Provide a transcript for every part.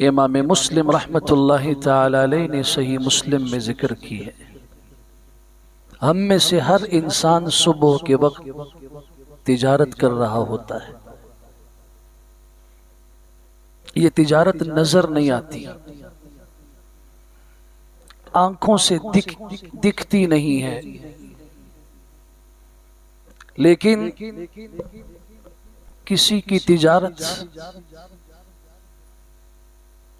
इमाम मुस्लिम रहमतुल्लाहि ताला अलैहि ने सही मुस्लिम में जिक्र की है। हम में से हर इंसान सुबह के वक्त तिजारत कर रहा होता है। ये तिजारत नजर नहीं आती, आंखों से दिखती नहीं है, लेकिन किसी की तिजारत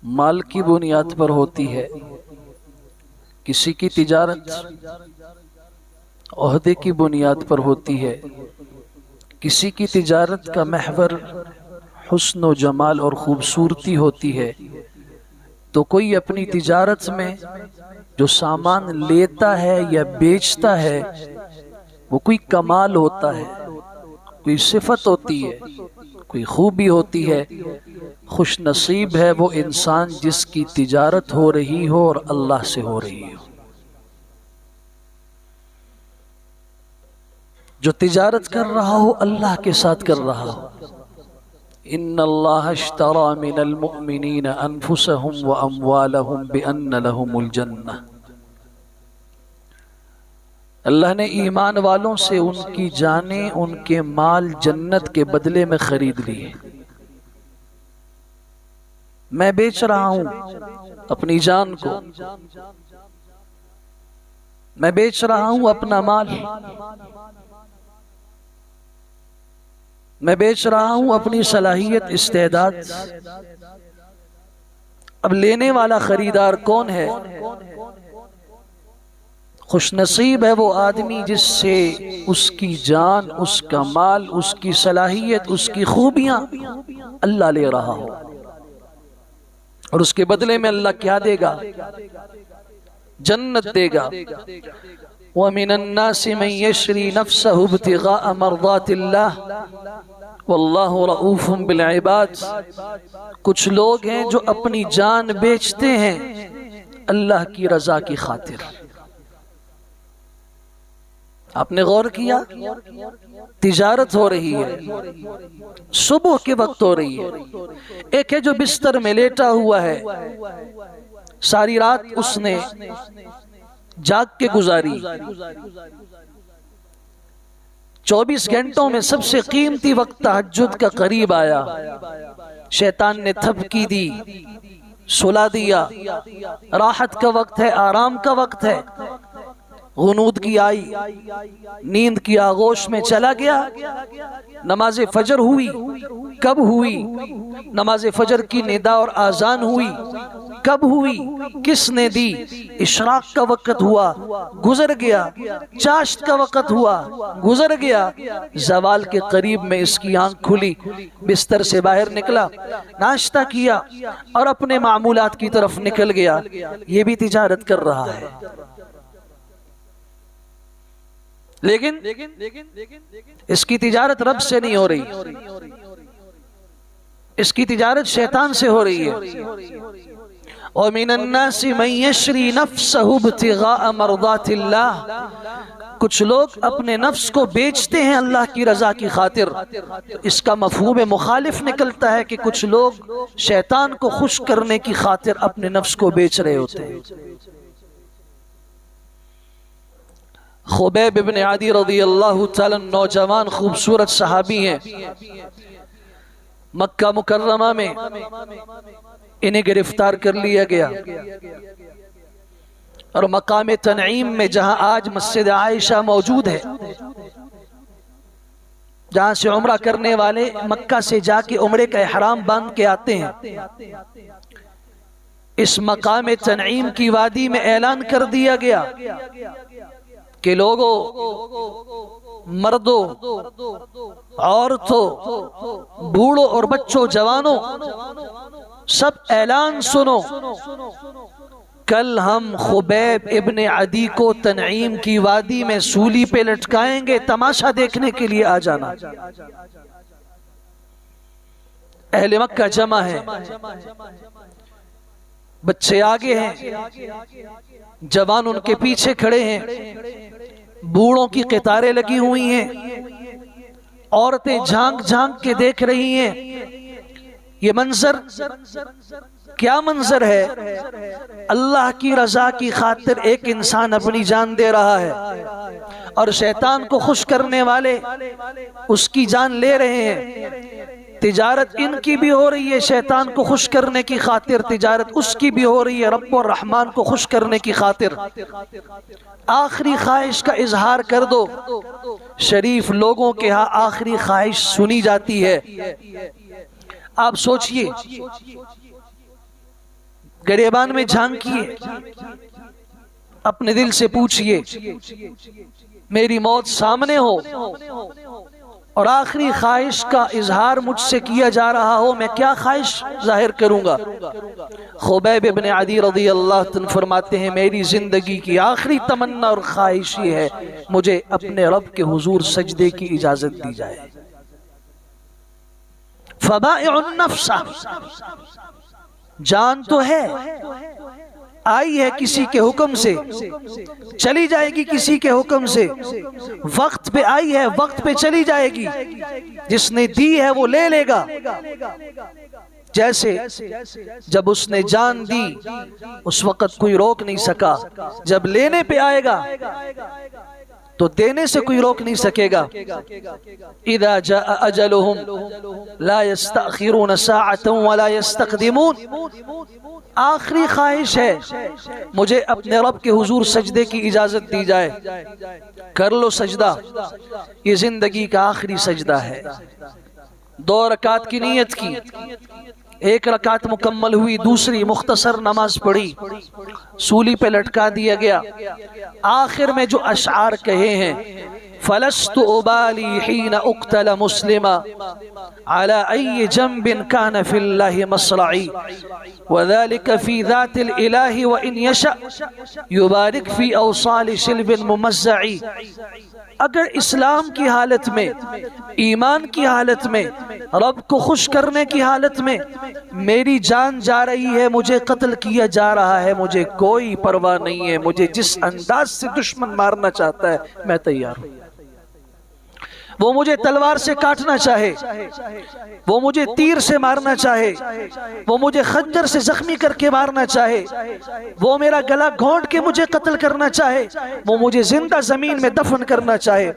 माल की बुनियाद पर होती है, किसी की तिजारत ओहदे की बुनियाद पर होती है, किसी की तिजारत का महवर हुस्न व जमाल और खूबसूरती होती है। तो कोई अपनी तिजारत में जो सामान लेता है या बेचता है वो कोई कमाल होता है, कोई सिफत होती है, कोई खूबी होती है। खुश नसीब है वो इंसान जिसकी तिजारत हो रही हो और अल्लाह से हो रही हो। जो तिजारत कर रहा हो अल्लाह के साथ कर रहा हो। इन्नल्लाह अश्तरा मिनल मुअमिनीना अनफुसहुम व अमवालहुम बिअन्न लहुमुल जन्नह। अल्लाह ने ईमान वालों से उनकी जाने, उनके माल जन्नत के बदले में खरीद लिए। मैं बेच रहा हूं अपनी जान को, मैं बेच रहा हूं अपना माल, मैं बेच रहा हूं अपनी सलाहियत, इस्तेदाद। अब लेने वाला खरीदार कौन है? खुशनसीब है वो आदमी जिससे उसकी जान, उसका माल, उसकी सलाहियत, उसकी खूबियां अल्लाह ले रहा हो, और उसके बदले में अल्लाह क्या देगा? जन्नत देगा। वमिनन्नासि मन यश्री नफ्सहु इब्तिगाअ मर्दातिल्लाह वल्लाहु रऊफुम बिल इबाद। कुछ लोग हैं जो अपनी जान बेचते हैं अल्लाह की रजा की खातिर। आपने गौर किया? तिजारत हो रही है, सुबह के वक्त हो रही है। एक है जो बिस्तर में लेटा हुआ है, सारी रात उसने जाग के गुजारी, 24 घंटों में सबसे कीमती वक्त तहज्जुद का करीब आया, शैतान ने थपकी दी, सुला दिया। राहत का वक्त है, आराम का वक्त है, गुनूद की आई, नींद की आगोश में चला गया। नमाज फजर हुई, कब हुई? नमाज फजर की निदा और आजान हुई, कब हुई? किसने दी? इशराक का वक्त हुआ, गुजर गया। चाश्त का वक्त हुआ, गुजर गया। जवाल के करीब में इसकी आंख खुली, बिस्तर से बाहर निकला, नाश्ता किया और अपने मामूलात की तरफ निकल गया। ये भी तिजारत कर रहा है। लेकिन इसकी तिजारत रब से नहीं हो रही, इसकी तिजारत शैतान से हो रही है। और मिनन्नासि मन यश्री नफ्सहु इब्तिगाअ मर्दातिल्लाह। कुछ लोग अपने नफ्स को बेचते हैं अल्लाह की रजा की खातिर। इसका मफहूम मुखालिफ निकलता है कि कुछ लोग शैतान को खुश करने की खातिर अपने नफ्स को बेच रहे होते हैं। खुबैब इब्न आदी रज़ियल्लाहु तआला नौजवान खूबसूरत सहाबी हैं। मक्का मुकर्रमा में इन्हें गिरफ्तार कर लिया गया और मकाम तनईम में, जहां आज मस्जिद आयशा मौजूद है, जहां से उम्रा करने वाले मक्का से जाके उम्रे का इहराम बांध के आते हैं, इस मकाम तनईम की वादी में ऐलान कर दिया गया कि लोगों, मर्दों, औरतों, बूढ़ों और बच्चों, जवानों, सब ऐलान सुनो। कल हम खुबैब इब्न अदी को तनईम की वादी में सूली पे लटकाएंगे, तमाशा देखने के लिए आ जाना। अहले मक्का जमा है, बच्चे आगे हैं, जवान उनके पीछे खड़े हैं, बूढ़ों की कतारें लगी हुई हैं, औरतें झांक झांक के देख रही हैं। ये मंजर क्या मंजर है? अल्लाह की रजा की खातिर एक इंसान अपनी जान दे रहा है और शैतान को खुश करने वाले उसकी जान ले रहे हैं। तिजारत इनकी भी हो रही है शैतान को खुश करने की खातिर, तिजारत उसकी भी हो रही है रब्ब और रहमान को खुश करने की खातिर। आखिरी ख्वाहिश का इजहार कर दो, शरीफ लोगों के यहाँ आखिरी ख्वाहिश सुनी जाती है। आप सोचिए, गरेबान में झांकिए, अपने दिल से पूछिए, मेरी मौत सामने हो और आखिरी ख्वाहिश का इजहार मुझसे किया जा रहा हो, मैं क्या ख्वाहिश जाहिर करूंगा? खुबैब इब्न अदी रज़ी अल्लाह तआला फरमाते हैं, मेरी जिंदगी की आखिरी तमन्ना और ख्वाहिश ये है, मुझे अपने रब के हुजूर सजदे की इजाजत दी जाए। फबाइउन नफ्सा, जान तो है, आई है किसी के हुक्म से, चली जाएगी किसी के हुक्म से। वक्त पे आई है, वक्त पे चली जाएगी, जिसने दी है वो ले लेगा। जैसे जब उसने जान दी उस वक्त कोई रोक नहीं सका, जब लेने पे आएगा तो देने से कोई रोक नहीं सकेगा। इदा जाअ अजलुहुम ला यस्तअखिरून साअतन वला यस्तक़दिमून। आखिरी ख्वाहिश है, मुझे अपने रब के हुजूर सजदे की इजाजत दी जाए, कर लो सजदा। ये जिंदगी का आखिरी सजदा है। 2 रकात की नीयत की, 1 रकात मुकम्मल हुई, दूसरी मुख्तसर नमाज पढ़ी, सूली पे लटका दिया गया। आखिर में जो अशआर कहे हैं, फलस्तु उबाली हीन उक्तल मुस्लिमा अला अय्य जंबिन कान फिल्लाहि मसरई वज़ालिक फी ज़ातिल इलाही व इन यशा युबारिक फी औसाल शिल्बिन मुमज़्ज़ई। अगर इस्लाम की हालत में, ईमान की हालत में, रब को खुश करने की हालत में मेरी जान जा रही है, मुझे कत्ल किया जा रहा है, मुझे कोई परवाह नहीं है। मुझे जिस अंदाज से दुश्मन मारना चाहता है मैं तैयार हूं। वो मुझे तलवार से काटना चाहे, वो मुझे तीर से मारना चाहे, वो मुझे खंजर से जख्मी करके मारना चाहे, वो मेरा गला घोंट के मुझे कत्ल करना चाहे, वो मुझे जिंदा जमीन में दफन करना चाहे।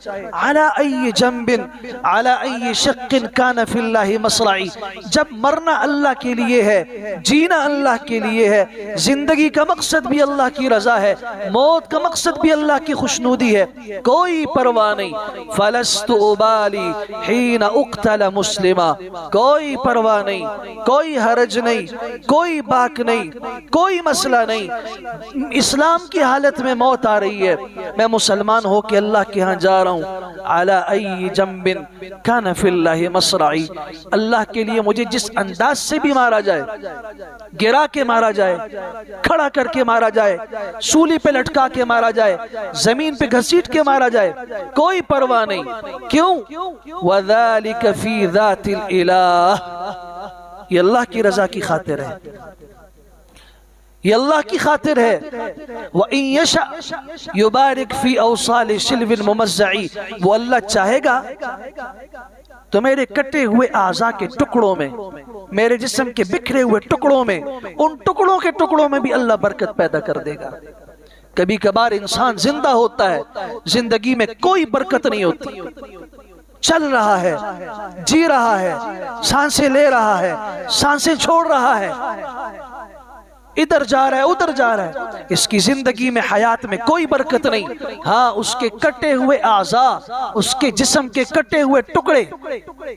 अला अय्य जंबिन अला अय्य शक्किन कान फिल्लाहि मसरई। जब मरना अल्लाह के लिए है, जीना अल्लाह के लिए है, जिंदगी का मकसद भी अल्लाह की रजा है, मौत का मकसद भी अल्लाह की खुशनुदी है, कोई परवाह नहीं। फलस्तु उबाली हीन उक्तल मुस्लिमा, कोई परवाह नहीं, कोई हरज नहीं, कोई बाक नहीं, कोई मसला नहीं। इस्लाम की हालत में मौत आ रही है, मैं मुसलमान हो के अल्लाह के यहाँ जा रहा हूँ। अला अय्य जंबिन कान फिल्लाहि मसरई। अल्लाह के लिए मुझे जिस अंदाज से भी मारा जाए, गिरा के मारा जाए, खड़ा करके मारा जाए, सूली पे लटका के मारा जाए, जमीन पे घसीट के मारा जाए, कोई परवाह नहीं। क्यों? वज़ालिक फी ज़ातिल इलाह। ये अल्लाह की रजा की खातिर है, ये अल्लाह की खातिर है। व इन यशा युबारिक फी औसाल शिल्बिन मुमज़्ज़ई। वो अल्लाह चाहेगा तो मेरे कटे हुए आज़ा के टुकड़ों में, मेरे जिस्म के बिखरे हुए टुकड़ों में, उन टुकड़ों के टुकड़ों में भी अल्लाह बरकत पैदा कर देगा। कभी कभार इंसान जिंदा होता है, जिंदगी में कोई बरकत नहीं होती, चल रहा है, जी रहा है, सांसें ले रहा है, सांसें छोड़ रहा है, इधर जा रहा है, उधर जा रहा है, इसकी जिंदगी में, हयात में कोई बरकत नहीं। हाँ, उसके कटे हुए आज़ा, उसके जिस्म के कटे हुए टुकड़े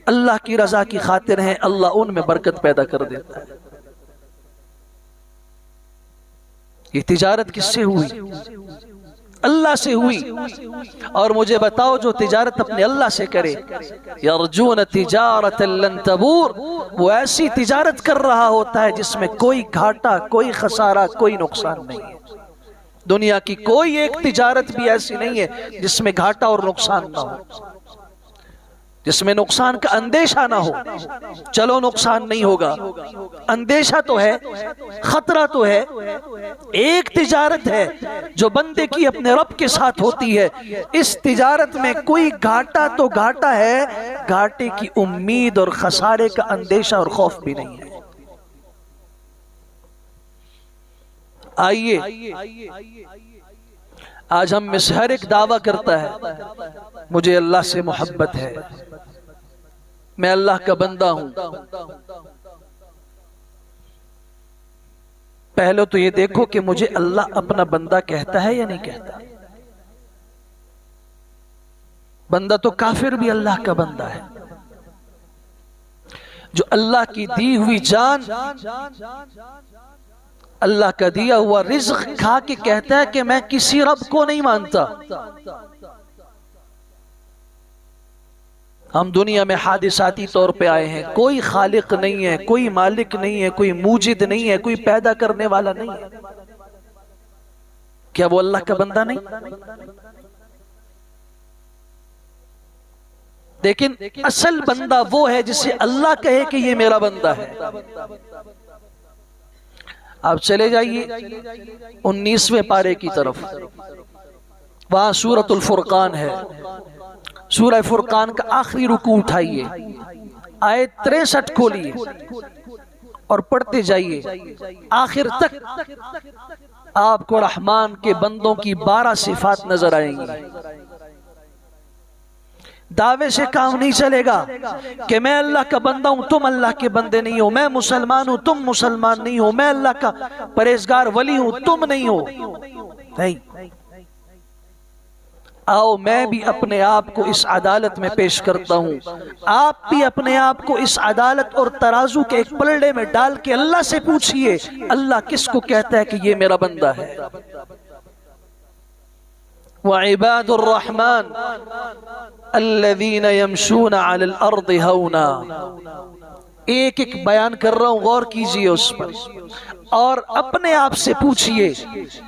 अल्लाह की रजा की खातिर हैं, अल्लाह उनमें बरकत पैदा कर देता है। ये तिजारत किससे हुई? अल्लाह से हुई। और मुझे बताओ, जो तिजारत अपने अल्लाह से करे, यरजून तिजारतन लन तबूर, वो ऐसी तिजारत कर रहा होता है जिसमें कोई घाटा, कोई खसारा, कोई नुकसान नहीं है। दुनिया की कोई एक तिजारत भी ऐसी नहीं है जिसमें घाटा और नुकसान ना हो, जिसमें नुकसान का अंदेशा ना हो। चलो नुकसान नहीं होगा, अंदेशा तो है, खतरा तो है। एक तिजारत है जो बंदे की अपने रब के साथ होती है। इस तिजारत में कोई घाटा तो घाटा है, घाटे की उम्मीद और खसारे का अंदेशा और खौफ भी नहीं है। आइए आज हम में से हर एक दावा करता है मुझे अल्लाह से मोहब्बत है, मैं अल्लाह का बंदा हूं। पहले तो ये देखो कि मुझे अल्लाह अपना बंदा कहता है या नहीं कहता। बंदा तो काफिर भी अल्लाह का बंदा है, जो अल्लाह की दी हुई जान, अल्लाह का दिया हुआ रिज़्क़ खा के कहता है कि मैं किसी रब को नहीं मानता। हम दुनिया में हादिसाती तौर पे आए हैं, कोई खालिक नहीं है, कोई मालिक नहीं है, कोई मूजिद नहीं है, कोई पैदा करने वाला नहीं है। क्या वो अल्लाह का बंदा नहीं? लेकिन असल बंदा वो है जिसे अल्लाह कहे कि ये मेरा बंदा है। आप चले जाइए 19वें पारे की तरफ, वहां सूरतुल फुरकान है। सूरह फुरकान का आखिरी रुकू उठाइए, आयत 63 खोलिए और पढ़ते जाइए आखिर तक। आपको रहमान के बंदों की 12 सिफात नजर आएंगी। दावे से काम नहीं चलेगा कि मैं अल्लाह का बंदा हूं, तुम अल्लाह के बंदे नहीं हो। मैं मुसलमान हूं, तुम मुसलमान नहीं हो। मैं अल्लाह का परहेजगार वली हूं, तुम नहीं हो। नहीं, आओ मैं भी अपने आप को इस अदालत में पेश करता हूं। आप भी अपने आप को इस अदालत और तराजू के एक पलड़े में डाल के अल्लाह से पूछिए, अल्लाह किसको कहता है कि ये मेरा बंदा है। व इबादुर रहमान अल्लज़ीना यमशूना अलल अर्दि हौना। एक एक बयान कर रहा हूं, गौर कीजिए उस पर और अपने आप से पूछिए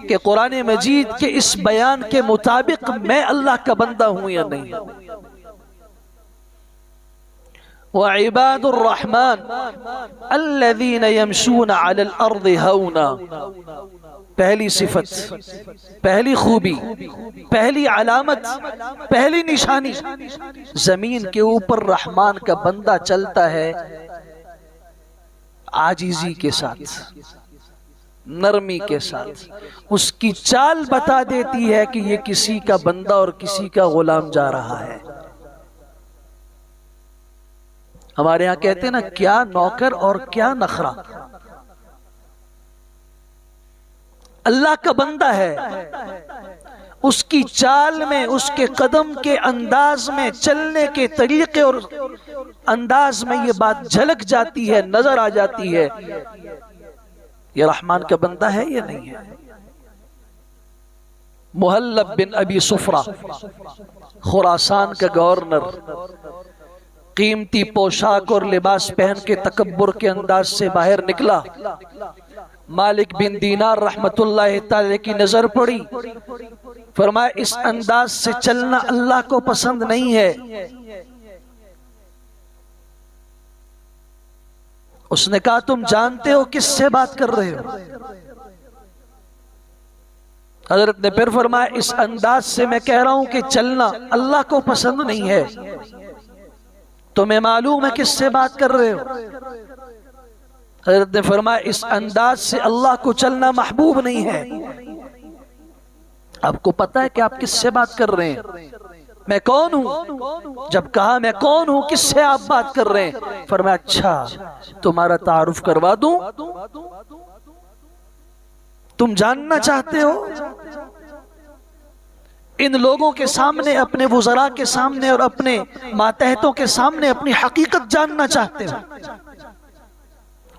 कि कुरान मजीद के इस बयान के मुताबिक मैं अल्लाह का बंदा हूं या नहीं। व इबादुर रहमान अल्लज़ीना यमशूना अलल अर्दि हौना। पहली सिफत, पहली खूबी, पहली अलामत, पहली निशानी, जमीन के ऊपर रहमान का बंदा चलता है आजीजी के साथ, नरमी के साथ। उसकी चाल बता देती है कि ये किसी का बंदा और किसी का गुलाम जा रहा है। हमारे यहां कहते हैं ना, क्या नौकर और क्या नखरा। अल्लाह का बंदा है, उसकी चाल में, उसके कदम के अंदाज में, चलने के तरीके और अंदाज में ये बात झलक जाती है, नजर आ जाती है, ये रहमान का बंदा है या नहीं है। मुहल्लब बिन अबी सुफरा, खुरासान का गवर्नर, कीमती पोशाक और लिबास पहन के तकब्बुर के अंदाज से बाहर निकला। मालिक बिन दीनार रहमतुल्लाह तआला की नजर पड़ी, फरमाया इस अंदाज से चलना अल्लाह को पसंद नहीं है। उसने कहा तुम जानते हो किससे बात कर रहे हो। हजरत ने फिर फरमाया इस अंदाज से मैं कह रहा हूं कि चलना अल्लाह को पसंद नहीं है। तुम्हें मालूम है किससे बात कर रहे हो। हजरत ने फरमाया इस अंदाज से अल्लाह को चलना महबूब नहीं है। आपको पता है कि आप किससे बात कर रहे हैं। मैं कौन हूं। जब कहा मैं कौन हूं, किससे आप बात कर रहे हैं, फरमाया अच्छा तुम्हारा तारुफ करवा दूं, तुम जानना चाहते हो। इन लोगों के सामने, अपने वुज़रा के सामने और अपने मातहतों के सामने अपनी हकीकत जानना चाहते हो।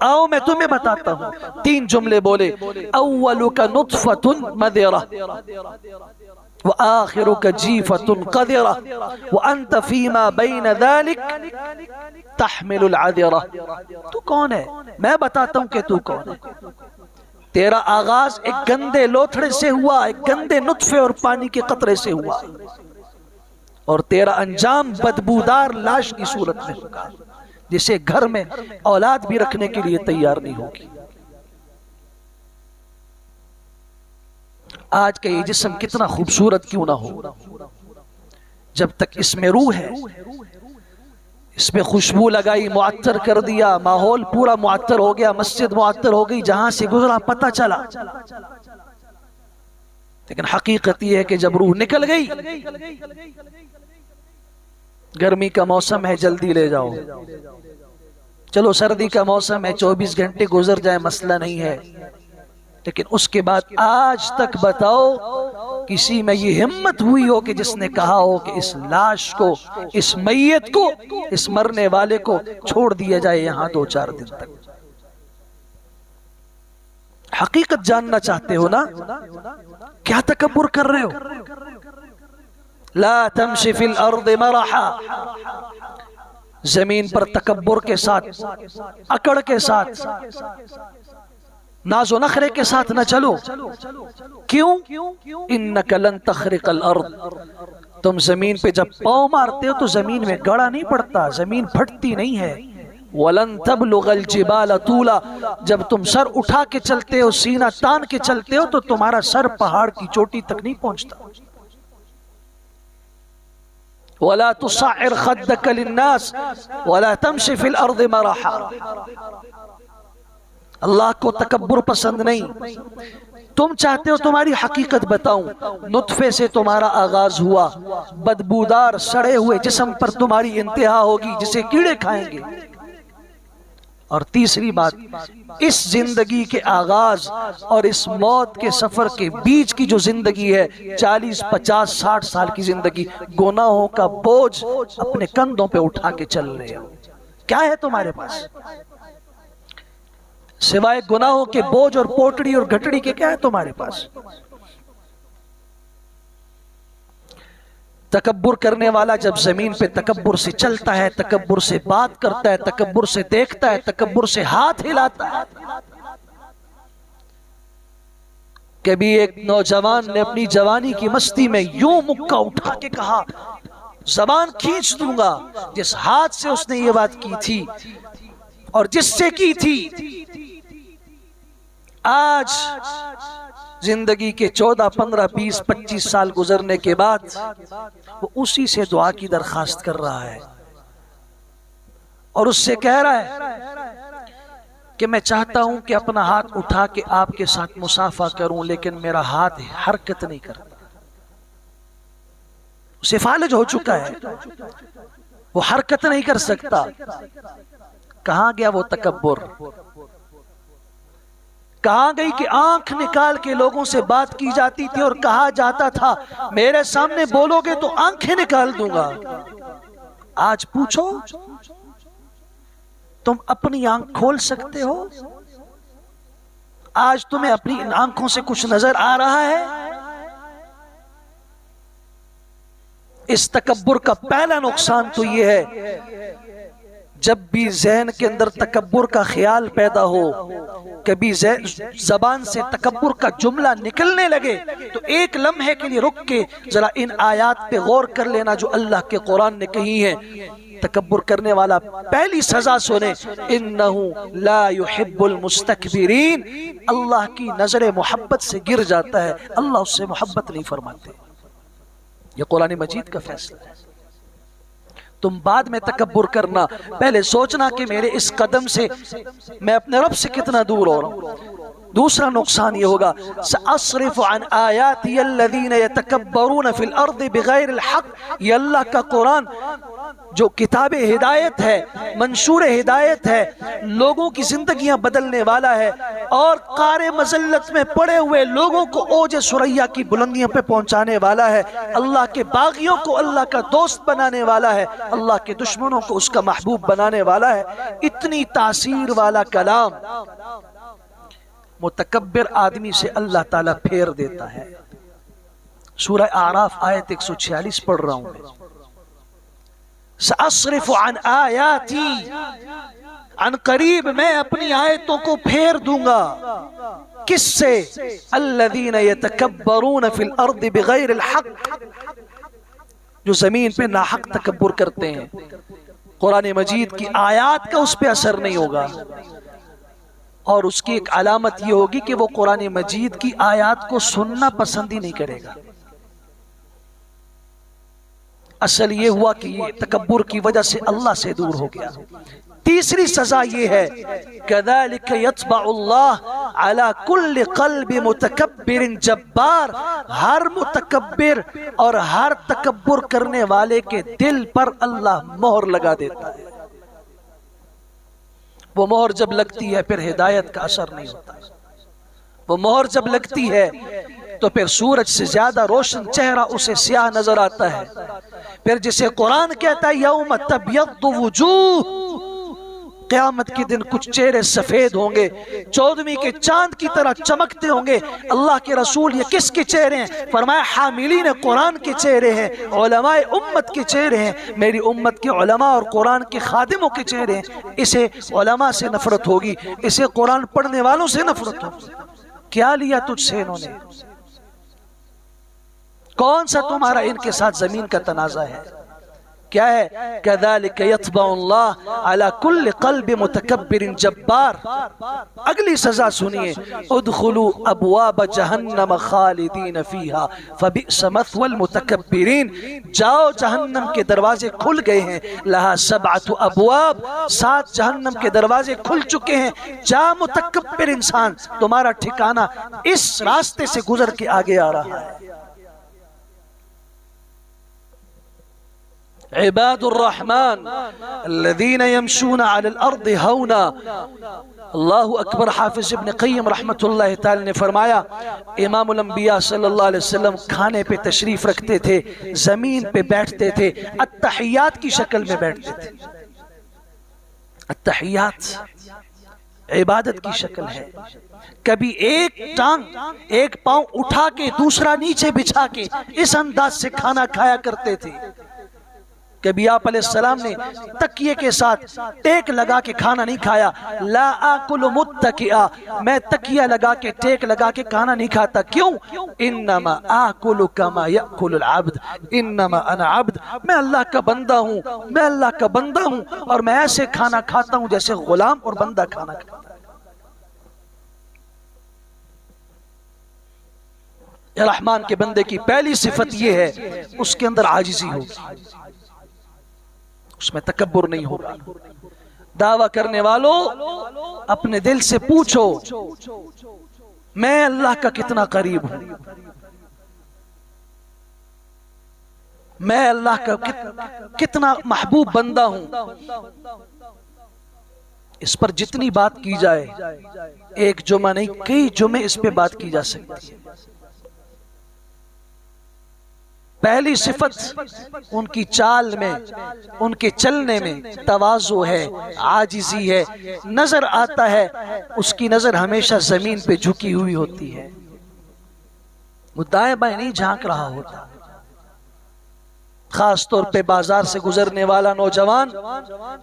आओ मैं तुम्हें बताता हूं। 3 जुमले बोले, अव्वलुका नुत्फतुन मदिरा व आखिरुका जीफतुन कदिरा व अंत फीमा बैन ज़ालिक तहमिलुल अदिरा। तू कौन है, मैं बताता हूं कि तू कौन है। तेरा आगाज एक गंदे लोथड़े से हुआ, एक गंदे नुत्फे और पानी के कतरे से हुआ, और तेरा अंजाम बदबूदार लाश की सूरत में होगा, जिसे घर में औलाद भी रखने के लिए तैयार नहीं होगी। आज का ये जिस्म कितना खूबसूरत क्यों ना हो, जब तक इसमें रूह है, इसमें खुशबू लगाई, मुअत्तर कर दिया, माहौल पूरा मुअत्तर हो गया, मस्जिद मुअत्तर हो गई, जहां से गुजरा पता चला। लेकिन हकीकत यह है कि जब रूह निकल गई, गर्मी का मौसम है जल्दी ले जाओ, चलो सर्दी का मौसम है 24 घंटे गुजर जाए मसला नहीं है, लेकिन उसके बाद आज तक बताओ किसी में ये हिम्मत हुई हो कि जिसने कहा हो कि इस लाश को, इस मैयत को, इस मरने वाले को छोड़ दिया जाए यहां 2-4 दिन तक। हकीकत जानना चाहते हो ना, क्या तकब्बुर कर रहे हो? ला तमशी फिल अर्द मरहा, जमीन पर तकब्बुर के साथ, अकड़ के साथ, नाजो नखरे के साथ न चलो। क्यों? इन्नका लन तखरिकल अर्द, तुम जमीन पे जब पांव मारते हो तो जमीन में गड़ा नहीं पड़ता, जमीन फटती नहीं है। वलन तबलुगल जिबाल तूला, जब तुम सर उठा के चलते हो, सीना तान के चलते हो, तो तुम्हारा सर पहाड़ की चोटी तक नहीं पहुंचता। वला तुसाइर खद्दक लिन्नास वला तमशी फिल अर्द मरहा, अल्लाह को तकब्बुर पसंद नहीं। तुम चाहते हो तुम्हारी हकीकत बताऊं, नुत्फे से तुम्हारा आगाज हुआ, बदबूदार सड़े हुए जिस्म पर तुम्हारी इंतहा होगी जिसे कीड़े खाएंगे। और तीसरी बात, इस जिंदगी के आगाज और इस मौत के सफर के बीच की जो जिंदगी है, 40, 50, 60 साल की जिंदगी, गुनाहों का बोझ अपने कंधों पे उठा के चल रहे हो। क्या है तुम्हारे पास सिवाय गुनाहों के बोझ और पोटड़ी और घटड़ी के? क्या है तुम्हारे पास? तकब्बुर करने वाला जब जमीन पे तकब्बुर से चलता है, तकब्बुर से बात करता है, तकब्बुर से देखता है, तकब्बुर से हाथ हिलाता है। कभी एक नौजवान ने अपनी जवानी की मस्ती में यूं मुक्का उठा के कहा, जबान खींच दूंगा। जिस हाथ से उसने ये बात की थी और जिससे की थी, आज जिंदगी के 14, 15, 20, 25 साल गुजरने के बाद वो उसी से दुआ की दरखास्त कर रहा है और उससे कह रहा है कि मैं चाहता हूं कि अपना हाथ उठा के आपके साथ मुसाफा करूं, लेकिन मेरा हाथ हरकत नहीं करता। उसे फालिज हो चुका है, वो हरकत नहीं कर सकता। कहां गया वो तकब्बुर? कहां गई कि आंख निकाल के लोगों से बात की जाती थी और कहा जाता था मेरे सामने बोलोगे तो आंखें निकाल दूंगा। आज पूछो, तुम अपनी आंख खोल सकते हो? आज तुम्हें अपनी आंखों से कुछ नजर आ रहा है? इस तकब्बुर का पहला नुकसान तो यह है, जब भी ज़हन के अंदर तकब्बुर का ख्याल पैदा हो, कभी जबान से तकब्बुर का जुमला निकलने लगे, तो एक लम्हे के लिए रुक के जरा इन आयात पे गौर कर लेना जो अल्लाह के कुरान ने कही है। तकब्बुर करने वाला पहली सजा सुने, इन्नहु ला युहिब्बुल मुस्तकबिरीन, अल्लाह की नजर मोहब्बत से गिर जाता है, अल्लाह उससे मोहब्बत नहीं फरमाते। ये कुरान मजीद का फैसला है। तुम बाद में तकब्बुर करना, पहले सोचना कि मेरे इस कदम से मैं अपने रब से कितना दूर हो रहा हूं। दूसरा नुकसान ये होगा, सअस्रिफु अन आयाति अल्लज़ीना यतकब्बरून फिल अर्दि बिगैरिल हक़, ये अल्लाह का कुरान जो किताब हिदायत है, मंशूर हिदायत है, लोगों की जिंदगियां बदलने वाला है और क़ारे मज़ल्लत में पड़े हुए लोगों को ओज सुरैया की बुलंदियों पे पहुंचाने वाला है, अल्लाह के बागियों को अल्लाह का दोस्त बनाने वाला है, अल्लाह के दुश्मनों को उसका महबूब बनाने वाला है। इतनी तासीर वाला कलाम मुतकब्बिर आदमी से अल्लाह ताला फेर देता है। सूरह आराफ आयत 146 पढ़ रहा हूं मैं। सअस्रिफु अन आयाती, अन करीब मैं अपनी आयतों को फेर दूंगा। किससे? अल्लज़ीना यतकब्बरून फिल अर्दि बिगैरिल हक़, जो जमीन पे नाहक तकब्बुर करते हैं, कुरान मजीद की आयत का उस पर असर नहीं होगा। और उसकी एक अलामत यह होगी कि वो कुरान मजीद की आयत को सुनना पसंद ही नहीं करेगा। असल ये हुआ कि ये तकब्बुर की वजह से अल्लाह से दूर हो गया। तीसरी सजा ये है, कज़ालिक यत्बउल्लाह अला कुल्लि क़ल्बि मुतकब्बिरिन जब्बार, हर मुतकब्बिर और हर तकब्बुर करने वाले के दिल पर अल्लाह मोहर लगा देता है। वो मोहर जब लगती है फिर हिदायत का असर नहीं होता। वो मोहर जब लगती है तो फिर सूरज से ज्यादा रोशन चेहरा उसे स्याह नजर आता है। फिर जिसे कुरान कहता है यौम तब्यद्दु वुजूह, क़यामत के दिन कुछ चेहरे सफेद होंगे, 14वीं के चांद की तरह चमकते होंगे। अल्लाह के रसूल ये किसके चेहरे हैं? फरमाया हामिलीन कुरान के चेहरे हैं, उलमाए उम्मत के चेहरे हैं, मेरी उम्मत के उलमा और कुरान के खादिमों के चेहरे हैं। इसे उलमा से नफरत होगी, इसे कुरान पढ़ने वालों से नफरत होगी। क्या लिया तुझसे इन्होंने? कौन सा तुम्हारा इनके साथ जमीन का तनाजा है? क्या है? कज़ालिक यत्बउल्लाह अला कुल्लि क़ल्बि मुतकब्बिरिन जब्बार। अगली सजा सुनिए, उदखुलू अबवाब जहन्नम खालिदीन फीहा फबिअस मथवल मुतकब्बिरीन। जाओ, जहन्नम के दरवाजे खुल गए हैं, लहा सबअतु अबवाब, 7 जहन्नम के दरवाजे खुल चुके हैं। जा मुतकब्बिर इंसान, तुम्हारा ठिकाना इस रास्ते से गुजर के आगे आ रहा है। इबादुर रहमान अल्लज़ीना यमशूना अलल अर्दि हौना। अल्लाहु अकबर। हाफिज इब्न क़य्यिम रहमतुल्लाहि तआला ने फरमाया, इमामुल अंबिया सल्लल्लाहु अलैहि वसल्लम खाने पे तशरीफ रखते थे, जमीन पे बैठते थे, अत्तहियात की शक्ल में बैठते थे। अत्तहियात इबादत की शक्ल है। कभी एक टांग, एक पांव उठा के दूसरा नीचे बिछा के इस अंदाज से खाना खाया करते थे। कभी आप अलैहिस्सलाम ने तकिए के साथ टेक लगा के खाना नहीं खाया। ला आकुलु मुत्तकिआ, मैं तकिया लगा के टेक लगा के खाना नहीं खाता। क्यों? इन्नमा आकुलु कमा याकुलुल अब्द, इन्नमा अना अब्द, मैं अल्लाह का बंदा हूँ, मैं अल्लाह का बंदा हूँ और मैं ऐसे खाना खाता हूँ जैसे गुलाम और बंदा खाना खाता है। रहमान के बंदे की पहली सिफत यह है, उसके अंदर आजिज़ी होगी, उसमें तकब्बुर नहीं होगा। दावा करने वालों, अपने दिल से पूछो, मैं अल्लाह का कितना करीब हूं, मैं अल्लाह का कितना महबूब बंदा हूं। इस पर जितनी बात की जाए, एक जुमा नहीं कई जुमे इस पे बात की जा सकती है। पहली सिफत उनकी चाल में, उनके चलने में तवाज़ु है, आजिज़ी है। नजर आता है उसकी नजर हमेशा जमीन पे झुकी हुई होती है, वो दाएं बाएं नहीं झांक रहा होता। खास तौर पे बाजार से गुजरने वाला नौजवान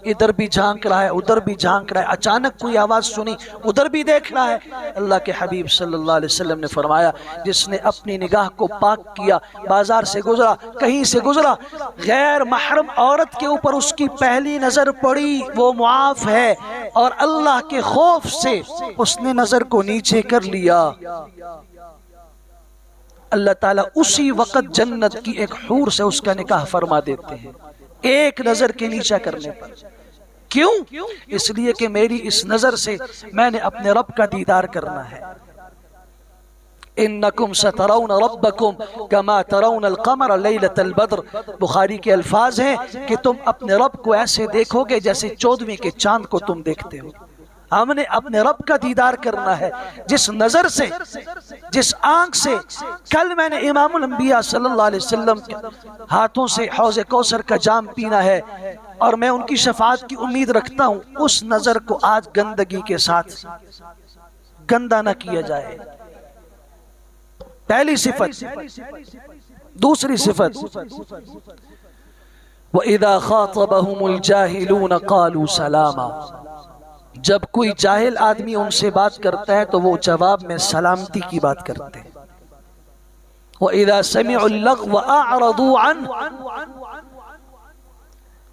इधर भी झांक रहा है, उधर भी झांक रहा है। अचानक कोई आवाज सुनी, उधर भी देख रहा है। अल्लाह के हबीब सल्लल्लाहु अलैहि वसल्लम ने फरमाया, जिसने अपनी निगाह को पाक किया, बाजार से गुजरा, कहीं से गुजरा, गैर महरम औरत के ऊपर उसकी पहली नजर पड़ी, वो मुआफ है। और अल्लाह के खौफ से उसने नजर को नीचे कर लिया, अल्लाह ताला उसी वक़्त जन्नत की एक हूर से उसका निकाह फरमा देते हैं, एक नजर के नीचा करने पर। क्यों? इसलिए कि मेरी इस नजर से मैंने अपने रब का दीदार करना है। इन्नकुम सतरौन रब्बकुम कमा तरौन अल-क़मर लैलतल बद्र। बुखारी के अल्फाज हैं कि तुम अपने रब को ऐसे देखोगे जैसे 14वीं के चांद को तुम देखते हो। हमने अपने रब का दीदार करना है। जिस नजर से, जिस आंख से कल मैंने इमामुल अंबिया सल्लल्लाहु अलैहि वसल्लम के हाथों से हौज़े कौसर का जाम पीना है और मैं उनकी शफाअत की उम्मीद रखता हूँ, उस नजर को आज गंदगी के साथ गंदा न किया जाए। पहली सिफत। दूसरी सिफत, व इदा खातबहुमुल जाहिलून क़ालू सलामा। जब कोई जाहिल आदमी उनसे बात करता है तो वो जवाब में सलामती की बात करते हैं। वइज़ा समिअुल लग़्व अअरदू अन्हु,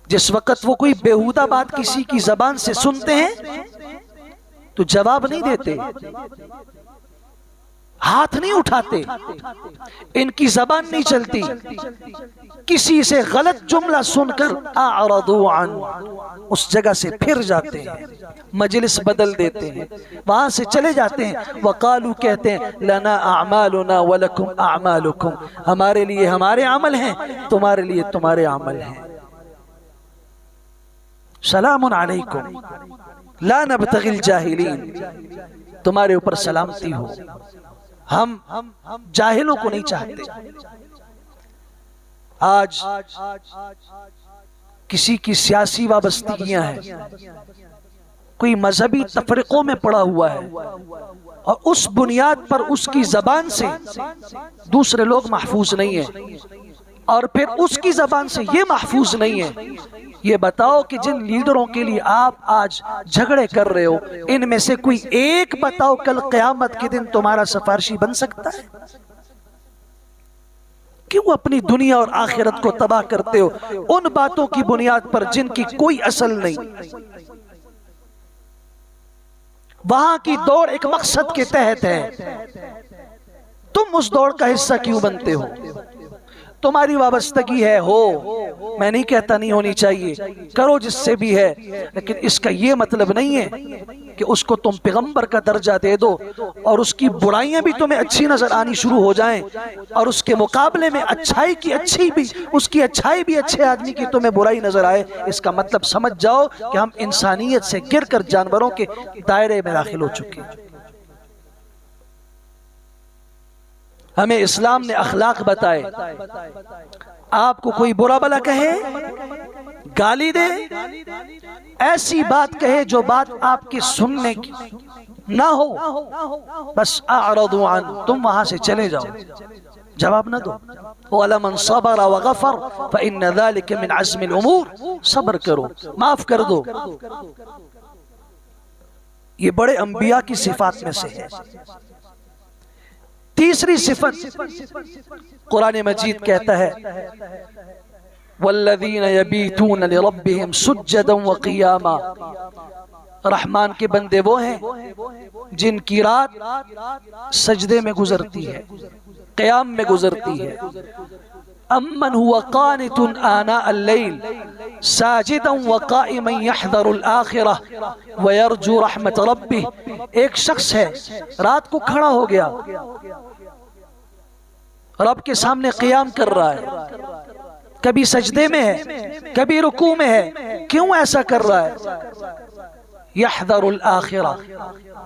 जिस वक़्त वो कोई बेहुदा बात किसी की ज़बान से सुनते हैं तो जवाब नहीं देते, हाथ नहीं उठाते, इनकी जबान नहीं चलती। किसी से गलत जुमला सुनकर अअरदू अन्हु, उस जगह से फिर जाते हैं, मजलिस बदल देते हैं, वहां से चले जाते हैं। वकालू, कहते हैं लना अअमालुना व लकुम अअमालुकुम, हमारे लिए हमारे अमल हैं, तुम्हारे लिए तुम्हारे अमल हैं। सलामुन अलैकुम ला नबतगिल जाहिलीन, तुम्हारे ऊपर सलामती हो, हम जाहिलों को नहीं चाहते। आज किसी की सियासी वाबस्तगियां हैं, कोई मजहबी तफरीकों में पड़ा हुआ है और उस बुनियाद पर उसकी जबान से दूसरे लोग महफूज नहीं है और फिर उसकी जबान से ये महफूज नहीं है। ये बताओ कि जिन लीडरों के लिए आप आज झगड़े कर रहे हो, इनमें से कोई एक बताओ कल क़यामत के दिन तुम्हारा सिफारिशी बन सकता है? क्यों अपनी दुनिया और आखिरत को तबाह करते हो उन बातों की बुनियाद पर जिनकी कोई असल नहीं? वहां की दौड़ एक मकसद के तहत है, तुम उस दौड़ का हिस्सा क्यों बनते हो? तुम्हारी वाबस्तगी है, हो, मैं नहीं कहता नहीं होनी चाहिए, करो जिससे भी है, लेकिन इसका ये मतलब नहीं है कि उसको तुम पैगंबर का दर्जा दे दो और उसकी बुराइयां भी तुम्हें अच्छी नजर आनी शुरू हो जाएं और उसके मुकाबले में अच्छाई की अच्छी भी, उसकी अच्छाई भी अच्छे आदमी की तुम्हें बुराई नजर आए। इसका मतलब समझ जाओ कि हम इंसानियत से गिरकर जानवरों के दायरे में दाखिल हो चुके हैं। हमें इस्लाम ने अखलाक बताए, आपको कोई बुरा भला कहे, गाली दे, ऐसी बात कहे जो बात आपके सुनने की ना हो, बस अअरदू अन्हु, तुम वहां से चले जाओ, जवाब ना दो। वलमन सबरा व गफर फइन्न ज़ालिका मिन अज़्मिल उमूर, सब्र करो, माफ कर दो। ये बड़े अंबिया की सिफात में से है। तीसरी सिफत कुरान मजीद कहता है वल्लज़ीना यबीतून लिरब्बिहिम सुज्जदन व क़ियामा, रहमान के बंदे वो हैं जिनकी रात सजदे में गुजरती है, क़याम में गुजरती है। अम्मन हुवा क़ानितुन आना अल-लैल साजिदन व क़ाइमन यहज़रुल आखिरह व यरजू रहमत रब्बिह, एक शख्स है रात को खड़ा हो गया, रब के सामने क़याम कर रहा है, कभी सजदे में है, कभी रुकू में है। क्यों ऐसा कर रहा है? यहज़रुल आखिरह,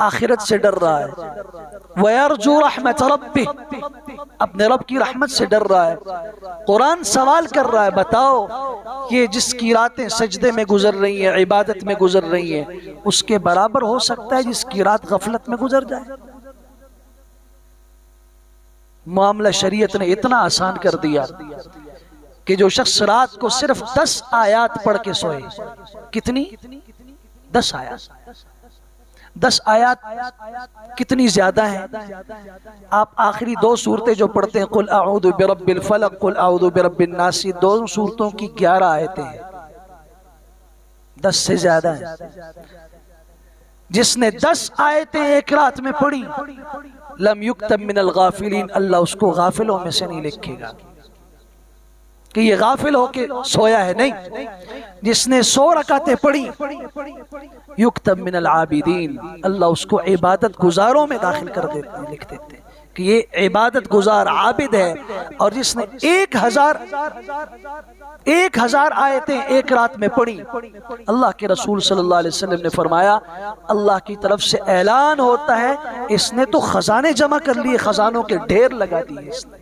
आखिरत से डर रहा है। वयरजू रहमत रब्बिह, अपने रब की रहमत से डर रहा है। कुरान सवाल कर रहा है, बताओ ये जिसकी रातें सजदे में गुजर रही हैं, इबादत में गुजर रही हैं, उसके बराबर हो सकता है जिसकी रात गफलत में गुजर जाए? मामला शरीयत ने इतना आसान कर दिया कि जो शख्स रात को सिर्फ 10 आयात पढ़ के सोए, कितनी? 10 आयात। 10 आयात कितनी ज्यादा है? आप आखिरी 2 सूरतें जो पढ़ते हैं, कुल अऊज़ु बिरब्बिल फलक, कुल अऊज़ु बिरब्बिन नास, 2 सूरतों की 11 आयतें हैं, 10 से ज्यादा है। जिसने 10 आयतें एक रात में पढ़ी, लम युक्तब मिनल गाफिलीन, अल्लाह उसको गाफिलों में से नहीं लिखेगा कि ये गाफिल होके सोया है, नहीं। जिसने 100 रकातें पढ़ी, युक्तब मिनल आबिदीन, अल्लाह उसको इबादत गुजारों में दाखिल कर देते हैं, लिख देते हैं कि ये इबादत गुजार आबिद है। और जिसने 1000 आयतें एक रात में पढ़ी, अल्लाह के रसूल सल्लल्लाहु अलैहि वसल्लम ने फरमाया, अल्लाह की तरफ से ऐलान होता है इसने तो खजाने जमा कर लिए, खजानों के ढेर लगा दिए इसने।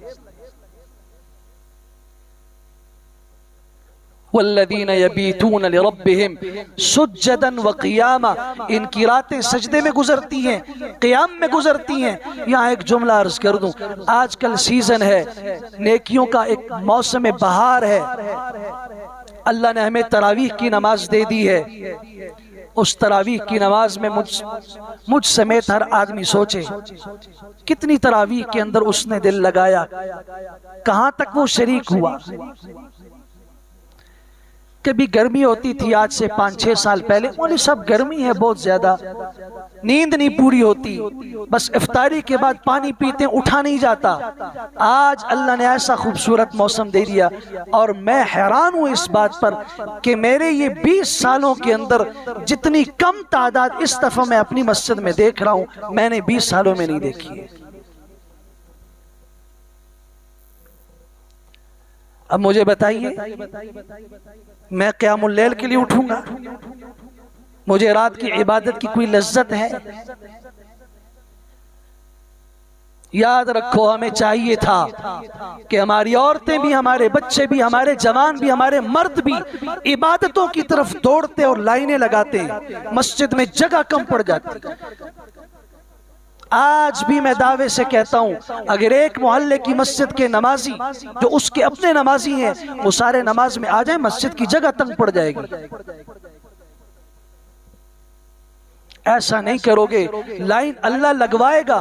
वल्लज़ीना यबीतून लिरब्बिहिम सुज्जदन व क़ियामा, इनकी रातें सजदे में गुजरती हैं, क़याम में गुजरती हैं। यहाँ एक जुमला अर्ज कर दूं, आजकल सीजन है नेकियों का, एक मौसम बहार है, अल्लाह ने हमें तरावीह की नमाज दे दी है, उस तरावीह की नमाज में मुझ समेत हर आदमी सोचे कितनी तरावीह के अंदर उसने दिल लगाया, कहां तक वो शरीक हुआ। कभी गर्मी होती थी, आज से 5-6 साल पहले, बोले सब गर्मी है बहुत ज्यादा, नींद नहीं पूरी होती, बस इफ्तारी के बाद पानी पीते उठा नहीं जाता। आज अल्लाह ने ऐसा खूबसूरत मौसम दे दिया और मैं हैरान हूं इस बात पर कि मेरे ये 20 सालों के अंदर जितनी कम तादाद इस दफा मैं अपनी मस्जिद में देख रहा हूं, मैंने 20 सालों में नहीं देखी है। अब मुझे बताइए, मैं क़यामुल लैल के लिए उठूंगा? मुझे रात की इबादत की कोई लज्जत है? याद रखो, हमें चाहिए था कि हमारी औरतें भी, हमारे बच्चे भी, हमारे जवान भी, हमारे मर्द भी इबादतों की तरफ दौड़ते और लाइनें लगाते, मस्जिद में जगह कम पड़ जाती। आज भी मैं दावे से कहता हूं, अगर एक मोहल्ले की मस्जिद के नमाजी जो उसके अपने नमाजी हैं वो सारे नमाज में आ जाए, मस्जिद की जगह तंग पड़ जाएगी। ऐसा नहीं करोगे, लाइन अल्लाह लगवाएगा,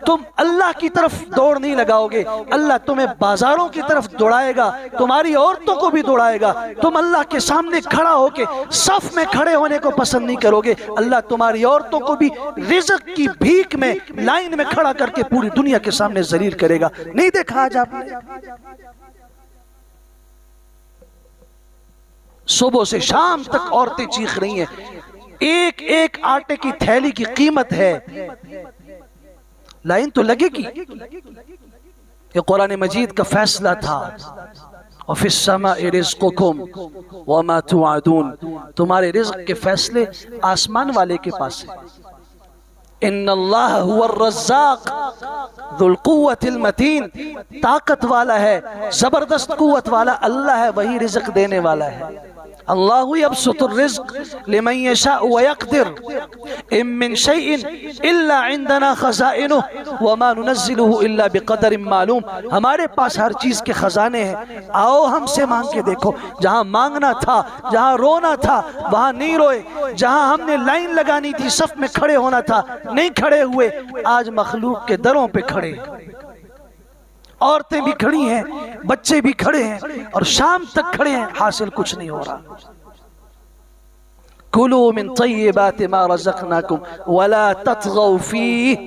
तुम अल्लाह की तरफ दौड़ नहीं लगाओगे, अल्लाह तुम्हें बाजारों की तरफ दौड़ाएगा, तुम्हारी औरतों को भी दौड़ाएगा। तुम अल्लाह के सामने खड़ा होके सफ में खड़े होने को पसंद नहीं करोगे, अल्लाह तुम्हारी औरतों को भी रिज़्क़ की भीख में लाइन में खड़ा करके पूरी दुनिया के सामने जलील करेगा। नहीं देखा आज आपने? सुबह से शाम तक औरतें चीख रही हैं, एक एक आटे की थैली की कीमत है, लाइन तो लगेगी। ये कुरान मजीद का फैसला था, और फिस समाइ रिज़्क़ुकुम वमा तुअदून, तुम्हारे रिज़्क़ के फैसले आसमान वाले के पास है। इन्नल्लाह हुवर रज़्ज़ाक़ ज़ुल क़ुव्वतिल मतीन, ताकत वाला है, जबरदस्त कुव्वत वाला अल्लाह है, वही रिज़्क़ देने वाला है। अल्लाहु यब्सुतुर रिज़्क़ लिमन यशाअ व यक़दिर इम मिन शैइन इल्ला इंदना ख़ज़ाइनुहु व मा नुनज़्ज़िलुहु इल्ला बिक़दरिन मालूम। हमारे पास हर चीज़ के खजाने हैं, आओ हमसे मांग के देखो। जहाँ मांगना था, जहाँ रोना था, वहाँ नहीं रोए। जहाँ हमने लाइन लगानी थी, सफ में खड़े होना था, नहीं खड़े हुए। आज मखलूक के दरों पे खड़े, औरतें भी खड़ी हैं, बच्चे भी खड़े हैं, और शाम तक खड़े हैं, हासिल कुछ नहीं हो रहा। कुलू मिन तय्यिबाति मा रज़क़नाकुम वला तत्गौ फीह,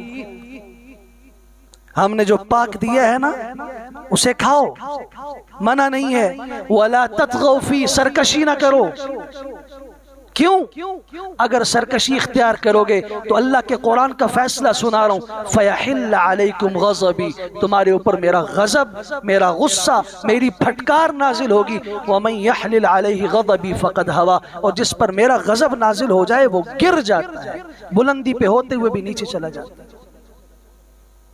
हमने जो पाक दिया है ना उसे खाओ, मना नहीं है। वला तत्गौ फीह, सरकशी ना करो। क्यों? अगर सरकशी इख्तियार करोगे तो अल्लाह के कुरान का फैसला सुना रहा हूं, फयहिल्ल अलैकुम गज़बी, तुम्हारे ऊपर मेरा गज़ब, मेरा गुस्सा, मेरी फटकार नाजिल होगी। वमन यहलिल अलैहि गज़बी फ़क़द हवा, और जिस पर मेरा गज़ब नाजिल हो जाए वो गिर जाता है, बुलंदी पे होते हुए भी नीचे चला जाता है।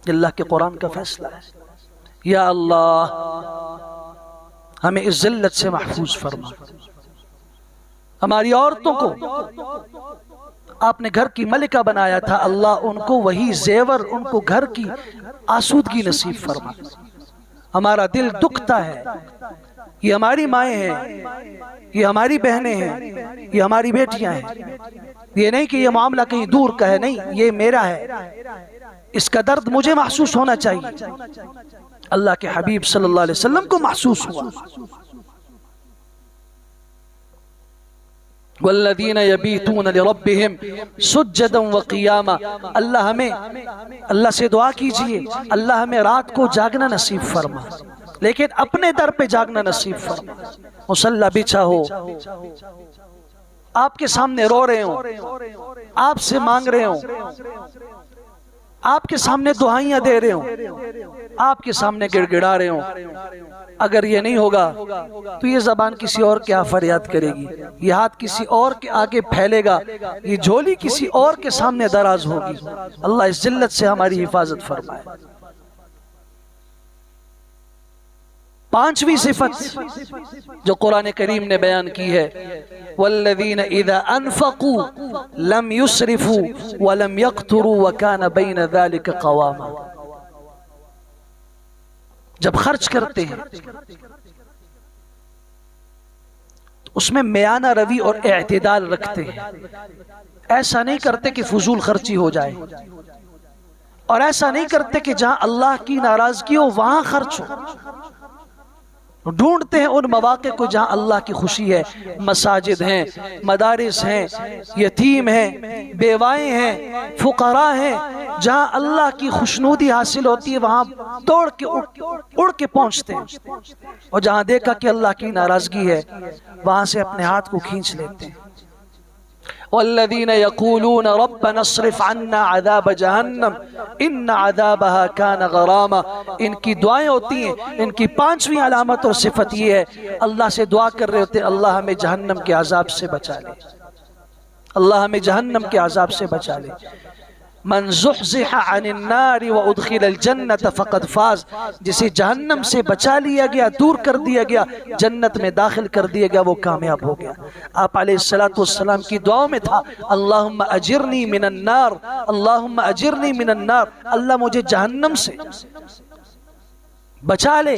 अल्लाह के कुरान का फैसला है। या अल्लाह, हमें इस जिल्लत से महफूज फरमा। हमारी औरतों को आपने घर की मलिका बनाया था, अल्लाह उनको वही जेवर, उनको घर की आसूदगी नसीब फरमा। हमारा दिल दुखता है, ये हमारी माएँ हैं, ये हमारी बहनें हैं, ये हमारी बेटियां हैं। ये नहीं कि ये मामला कहीं दूर का है, नहीं, ये मेरा है, इसका दर्द मुझे महसूस होना चाहिए। अल्लाह के हबीब सल्लल्लाहु अलैहि वसल्लम को महसूस हुआ। वल्लज़ीना यबीतून लिरब्बिहिम सुज्जदन व क़ियामा, अल्लाह से दुआ कीजिए, अल्लाह हमें रात को जागना नसीब फरमा, लेकिन अपने दर पे जागना नसीब फरमा। मुसल्ला बिछा हो, आपके सामने रो रहे हो, आपसे मांग रहे हो, आपके सामने दुआइयां दे रहे हो, आपके सामने गिड़गिड़ा रहे हो। अगर ये नहीं होगा तो ये जबान किसी और क्या फरियाद करेगी, ये हाथ किसी और के आगे फैलेगा, ये झोली किसी और के सामने दराज होगी। अल्लाह इस जिल्लत से हमारी हिफाजत फरमाए। पांचवी सिफत जो कुरान करीम ने बयान की है, वल्लज़ीना इज़ा अनफ़क़ू लम युस्रिफू व लम यक़्तुरू व कान बैन ज़ालिका क़वामा, जब खर्च करते हैं उसमें मियाना रवि और एतदाल रखते हैं। ऐसा नहीं करते कि फजूल खर्ची हो जाए, और ऐसा नहीं करते कि जहां अल्लाह की नाराजगी हो वहां खर्च हो। ढूंढते हैं उन मौके को जहां अल्लाह की खुशी है। मसाजिद हैं, मदारिस हैं, यतीम हैं, बेवाएं हैं, फुकरा हैं, जहां अल्लाह की खुशनूदी हासिल होती है वहां दौड़ के उड़ के पहुंचते हैं। और जहां देखा कि अल्लाह की नाराजगी है वहां से अपने हाथ को खींच लेते हैं। वल्लज़ीना यक़ूलून रब्बना अस्रिफ़ अन्ना अज़ाब जहन्नम इन्न अज़ाबहा कान गरामा। इनकी दुआएं होती हैं। इनकी पांचवी अलामत और सिफत ये है, अल्लाह से दुआ कर रहे होते हैं, अल्लाह हमें जहन्नम के अजाब से बचा ले, अल्लाह हमें जहन्नम के अजाब से बचा ले। मन ज़ुहज़िहा अनिन नारि व उदखिलल जन्नत फ़क़द फ़ाज़। जिसे जहन्नम से बचा लिया गया, दूर कर दिया गया, जन्नत में दाखिल कर दिया गया, वो कामयाब हो गया। आप अलैहिस्सलातु वस्सलाम की दुआओं में था, अल्लाहुम्मा अजिरनी मिनन नार, अल्लाहुम्मा अजिरनी मिनन नार। अल्लाह मुझे जहन्नम से बचा ले,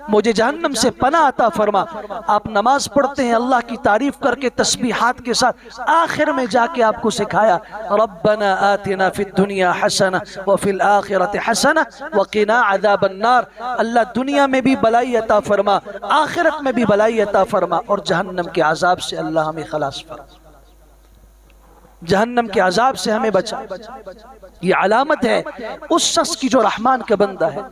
मुझे जहन्नम से पनाह अता फरमा। आप नमाज पढ़ते हैं अल्लाह की तारीफ करके तस्बीहात के साथ, आखिर में जाके आपको सिखाया रब्बना आतिना फिद दुनिया हसना व फिल आखिरति हसना व क़िना अज़ाबन नार। अल्लाह दुनिया में भी भलाई अता फरमा, आखिरत में भी भलाई अता फरमा, और जहन्नम के अजाब से अल्लाह हमें खलास फरमा, जहन्नम के अजाब से हमें बचा। ये अलामत है उस शख्स की जो रहमान का बंदा है।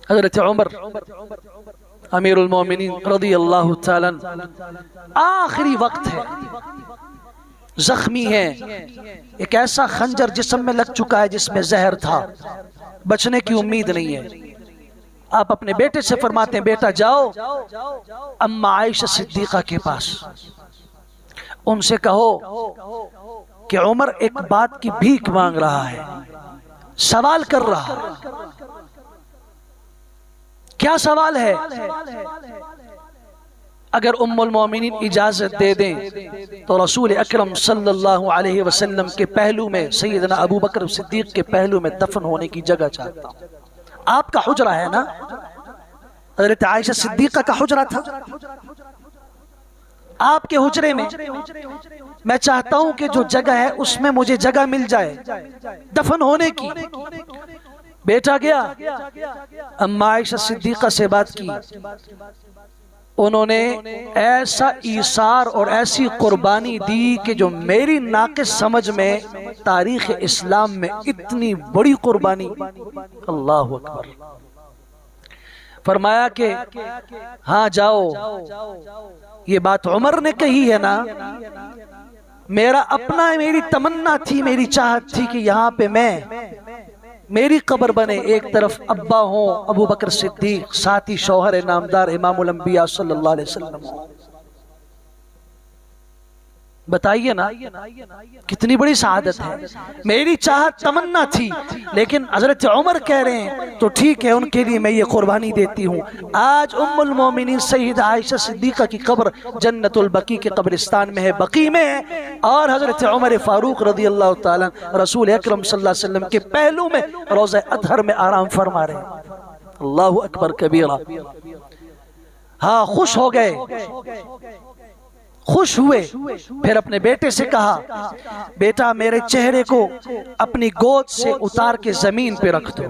हज़रत उमर अमीरुल मोमिनीन रज़ियल्लाहु ताला आखिरी वक्त है, जख्मी है, एक ऐसा खंजर जिस्म में लग चुका है जिसमें जहर था, बचने की उम्मीद नहीं है। आप अपने बेटे से फरमाते हैं, बेटा जाओ अम्मा आयशा सिद्दीक़ा के पास, उनसे कहो कि उमर एक बात की भीख मांग रहा है, सवाल कर रहा है। क्या सवाल है? अगर उम्मुल मोमिनीन इजाजत दे दें तो रसूल अकरम सल्लल्लाहु अलैहि वसल्लम के पहलू में, सैयदना अबू बकर सिद्दीक के पहलू में दफन होने की जगह चाहता हूं। आपका हुजरा है ना, हज़रत आयशा सिद्दीक़ा का हुजरा था, आपके हुजरे में मैं चाहता हूं कि जो जगह है उसमें मुझे जगह मिल जाए दफन होने की। बेटा गया, अम्मा आयशा सिद्दीक़ा से बात की, उन्होंने ऐसा ईसार और ऐसी कुर्बानी दी कि जो मेरी नाक़िस समझ में तारीख़ इस्लाम में इतनी बड़ी कुर्बानी। अल्लाहु अकबर। फरमाया कि हाँ जाओ, ये बात उमर ने कही है ना, मेरा अपना, मेरी तमन्ना थी, मेरी चाहत थी कि यहाँ पे मेरी कब्र बने, एक तरफ अब्बा हो अबू बकर सिद्दीक, साथ ही शौहर नामदार इमामुल अंबिया सल्लल्लाहु अलैहि वसल्लम हो। बताइए ना कितनी बड़ी शहादत है। मेरी चाहत तमन्ना थी, लेकिन हजरत उमर कह रहे हैं तो ठीक है, उनके लिए मैं ये कुर्बानी देती हूँ। आज उम्मुल मोमिनीन सैयदा आयशा सिद्दीक़ा की कब्र जन्नतुल बकी के कब्रिस्तान में है, बकी में है, और हजरत उमर फारूक रज़ी अल्लाह ताला रसूल अकरम सल्लल्लाहु अलैहि वसल्लम के पहलू में रोज़ा अतहर में आराम फरमा रहे हैं। अल्लाहु अकबर कबीरा। हाँ, खुश हो गए, खुश हुए। फिर अपने बेटे से कहा, बेटा मेरे चेहरे को अपनी गोद से उतार के जमीन पे रख दो,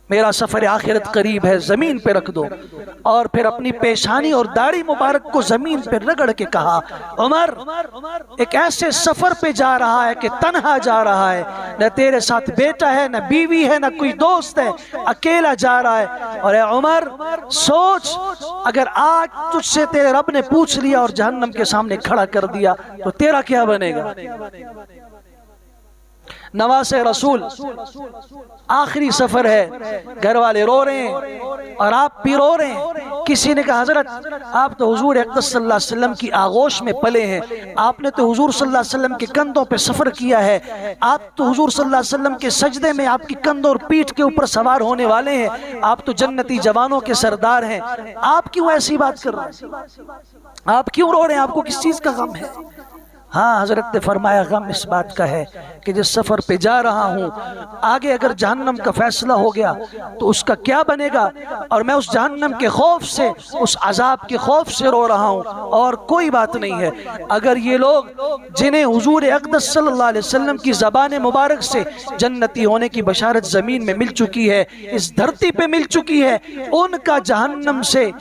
मेरा सफर आखिरत करीब है, जमीन पे रख दो। और फिर अपनी पेशानी और दाढ़ी मुबारक को जमीन पे रगड़ के कहा, उमर एक ऐसे सफर पे जा रहा है कि तन्हा जा रहा है, न तेरे साथ बेटा है, न बीवी है, न कोई दोस्त है, अकेला जा रहा है। और उमर सोच, अगर आज तुझसे तेरे रब ने पूछ लिया और जहन्नम के सामने खड़ा कर दिया तो तेरा क्या बनेगा। नवासे रसूल, आखिरी सफर है, घर वाले रो रहे हैं और आप भी रो रहे हैं। किसी ने कहा, हजरत आप तो हुजूर अक़दस सल्लल्लाहु अलैहि वसल्लम की आगोश में पले हैं, आपने तो हुजूर सल्लल्लाहु अलैहि वसल्लम के कंधों पे सफर किया है, आप तो हुजूर सल्लल्लाहु अलैहि वसल्लम के सजदे में आपकी कंधों और पीठ के ऊपर सवार होने वाले हैं, आप तो जन्नती जवानों के सरदार हैं, आप क्यों ऐसी बात कर रहे हैं, आप क्यों रो रहे हैं, आपको किस चीज का गम है। हाँ, हजरत ने फरमाया गम इस बात का है कि जिस सफर पे जा रहा हूँ आगे अगर जहन्नम का फैसला हो गया तो उसका क्या बनेगा, और मैं उस जहन्नम के खौफ से, उस अजाब के खौफ से रो रहा हूँ, और कोई बात नहीं है। अगर ये लोग जिन्हें हुजूर अक़दस सल्लल्लाहु अलैहि वसल्लम की ज़बान मुबारक से जन्नती होने की बशारत ज़मीन में मिल चुकी है, इस धरती पे मिल चुकी है, उनका जहन्नम से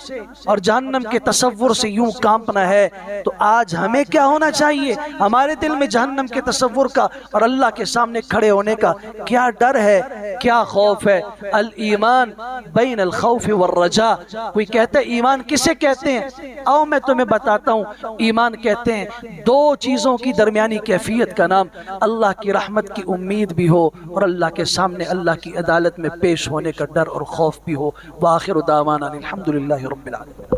और जहन्नम के तसव्वुर से यूं कांपना है, तो आज हमें क्या होना चाहिए? हमारे दिल में जहन्नम के तसव्वुर का और अल्लाह के सामने खड़े होने का क्या डर है, क्या खौफ है? अल ईमान बैन अल खौफ वर रजा। कोई कहता है ईमान किसे कहते हैं? आओ मैं तुम्हें बताता हूँ। ईमान कहते हैं दो चीजों की दरमियानी कैफियत का नाम अल्लाह की रहमत की उम्मीद भी हो और अल्लाह के सामने अल्लाह की अदालत में पेश होने का डर और खौफ भी हो। व आखिर दावाना अल्हम्दुलिल्लाहि रब्बिल आलमीन।